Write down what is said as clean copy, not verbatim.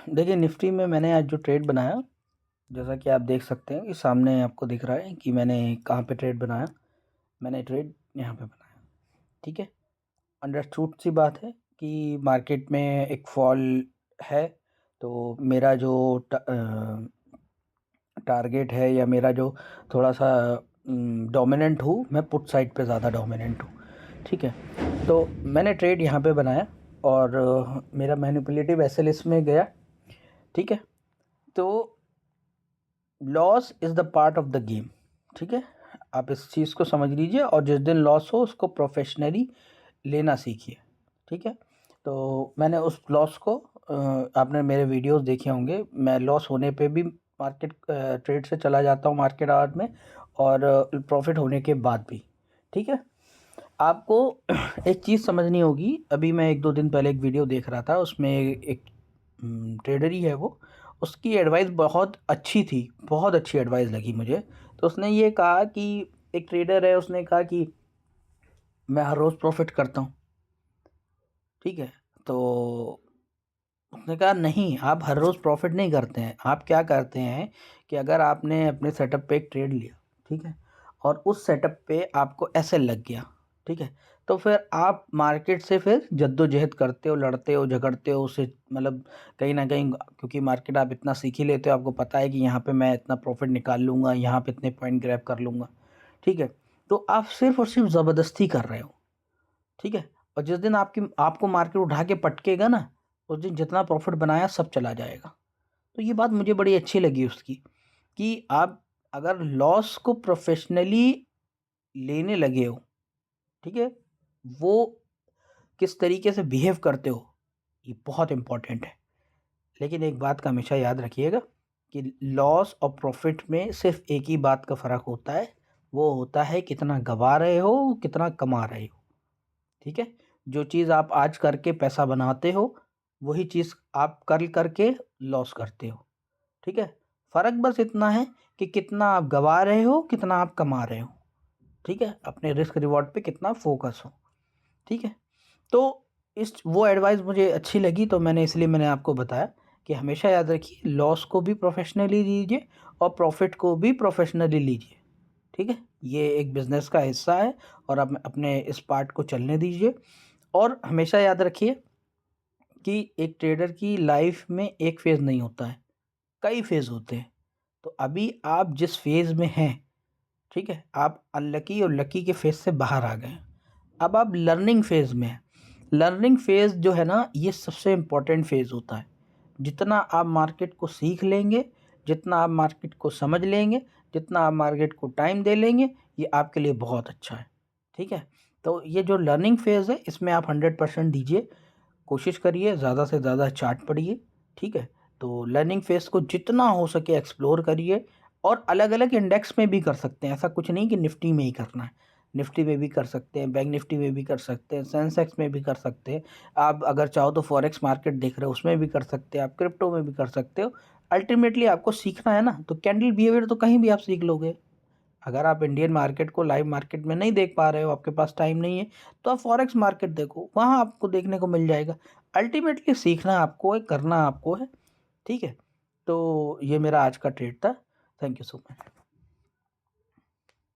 देखिए निफ्टी में मैंने आज जो ट्रेड बनाया, जैसा कि आप देख सकते हैं कि सामने आपको दिख रहा है कि मैंने कहाँ पे ट्रेड बनाया। मैंने ट्रेड यहाँ पे बनाया, ठीक है। अंडरस्टूड सी बात है कि मार्केट में एक फॉल है, तो मेरा जो टारगेट है या मेरा जो थोड़ा सा डोमिनेंट हूँ, मैं पुट साइड पे ज़्यादा डोमिनेंट हूँ, ठीक है। तो मैंने ट्रेड यहाँ पे बनाया और मेरा मैनिपुलेटिव एसएल इसमें गया, ठीक है। तो loss is the part of the game, ठीक है। आप इस चीज़ को समझ लीजिए और जिस दिन लॉस हो उसको प्रोफेशनली लेना सीखिए, ठीक है। तो मैंने उस लॉस को आपने मेरे वीडियोस देखे होंगे, मैं लॉस होने पे भी मार्केट ट्रेड से चला जाता हूँ मार्केट आवर्स में, और प्रॉफिट होने के बाद भी, ठीक है। आपको एक चीज़ समझनी होगी। अभी मैं 1-2 दिन पहले एक वीडियो देख रहा था, उसमें एक ट्रेडर ही है वो, उसकी एडवाइस बहुत अच्छी थी, बहुत अच्छी एडवाइस लगी मुझे। तो उसने ये कहा कि एक ट्रेडर है, उसने कहा कि मैं हर रोज़ प्रॉफिट करता हूँ, ठीक है। तो उसने कहा नहीं, आप हर रोज़ प्रॉफिट नहीं करते हैं। आप क्या करते हैं कि अगर आपने अपने सेटअप पे एक ट्रेड लिया, ठीक है, और उस सेटअप पे आपको एसएल लग गया, ठीक है, तो फिर आप मार्केट से फिर जद्दोजहद करते हो, लड़ते हो, झगड़ते हो उससे, मतलब कहीं ना कहीं, क्योंकि मार्केट आप इतना सीख ही लेते हो, आपको पता है कि यहाँ पे मैं इतना प्रॉफिट निकाल लूँगा, यहाँ पे इतने पॉइंट ग्रैब कर लूँगा, ठीक है। तो आप सिर्फ और सिर्फ ज़बरदस्ती कर रहे हो, ठीक है। और जिस दिन आपको मार्केट उठा के पटकेगा ना, उस दिन जितना प्रॉफिट बनाया सब चला जाएगा। तो ये बात मुझे बड़ी अच्छी लगी उसकी, कि आप अगर लॉस को प्रोफेशनली लेने लगे हो, ठीक है, वो किस तरीके से बिहेव करते हो, ये बहुत इंपॉर्टेंट है। लेकिन एक बात का हमेशा याद रखिएगा कि लॉस और प्रॉफिट में सिर्फ एक ही बात का फ़र्क होता है, वो होता है कितना गवा रहे हो, कितना कमा रहे हो, ठीक है। जो चीज़ आप आज करके पैसा बनाते हो, वही चीज़ आप कल करके लॉस करते हो, ठीक है। फ़र्क बस इतना है कि कितना आप गवा रहे हो, कितना आप कमा रहे हो, ठीक है। अपने रिस्क रिवॉर्ड पे कितना फोकस हो, ठीक है। तो इस वो एडवाइस मुझे अच्छी लगी, तो मैंने आपको बताया कि हमेशा याद रखिए, लॉस को भी प्रोफेशनली लीजिए और प्रॉफिट को भी प्रोफेशनली लीजिए, ठीक है। ये एक बिज़नेस का हिस्सा है और आप अपने इस पार्ट को चलने दीजिए। और हमेशा याद रखिए कि एक ट्रेडर की लाइफ में एक फेज़ नहीं होता है, कई फेज़ होते हैं। तो अभी आप जिस फेज़ में हैं, ठीक है, आप अनलकी और लकी के फेज़ से बाहर आ गए हैं। अब आप लर्निंग फेज़ में हैं। लर्निंग फेज़ जो है ना, ये सबसे इम्पोर्टेंट फेज़ होता है। जितना आप मार्केट को सीख लेंगे, जितना आप मार्केट को समझ लेंगे, जितना आप मार्केट को टाइम दे लेंगे, ये आपके लिए बहुत अच्छा है, ठीक है। तो ये जो लर्निंग फेज़ है, इसमें आप 100% दीजिए, कोशिश करिए, ज़्यादा से ज़्यादा चार्ट पढ़िए, ठीक है। तो लर्निंग फेज़ को जितना हो सके एक्सप्लोर करिए, और अलग-अलग इंडेक्स में भी कर सकते हैं, ऐसा कुछ नहीं कि निफ्टी में ही करना है। निफ्टी में भी कर सकते हैं, बैंक निफ्टी में भी कर सकते हैं, सेंसेक्स में भी कर सकते हैं। आप अगर चाहो तो फॉरेक्स मार्केट देख रहे हो, उसमें भी कर सकते हैं, आप क्रिप्टो में भी कर सकते हो। अल्टीमेटली आपको सीखना है ना, तो कैंडल बिहेवियर तो कहीं भी आप सीख लोगे। अगर आप इंडियन मार्केट को लाइव मार्केट में नहीं देख पा रहे हो, आपके पास टाइम नहीं है, तो आप फॉरेक्स मार्केट देखो, वहाँ आपको देखने को मिल जाएगा। अल्टीमेटली सीखना आपको है, करना आपको है, ठीक है। तो ये मेरा आज का ट्रेड था। Thank you so much.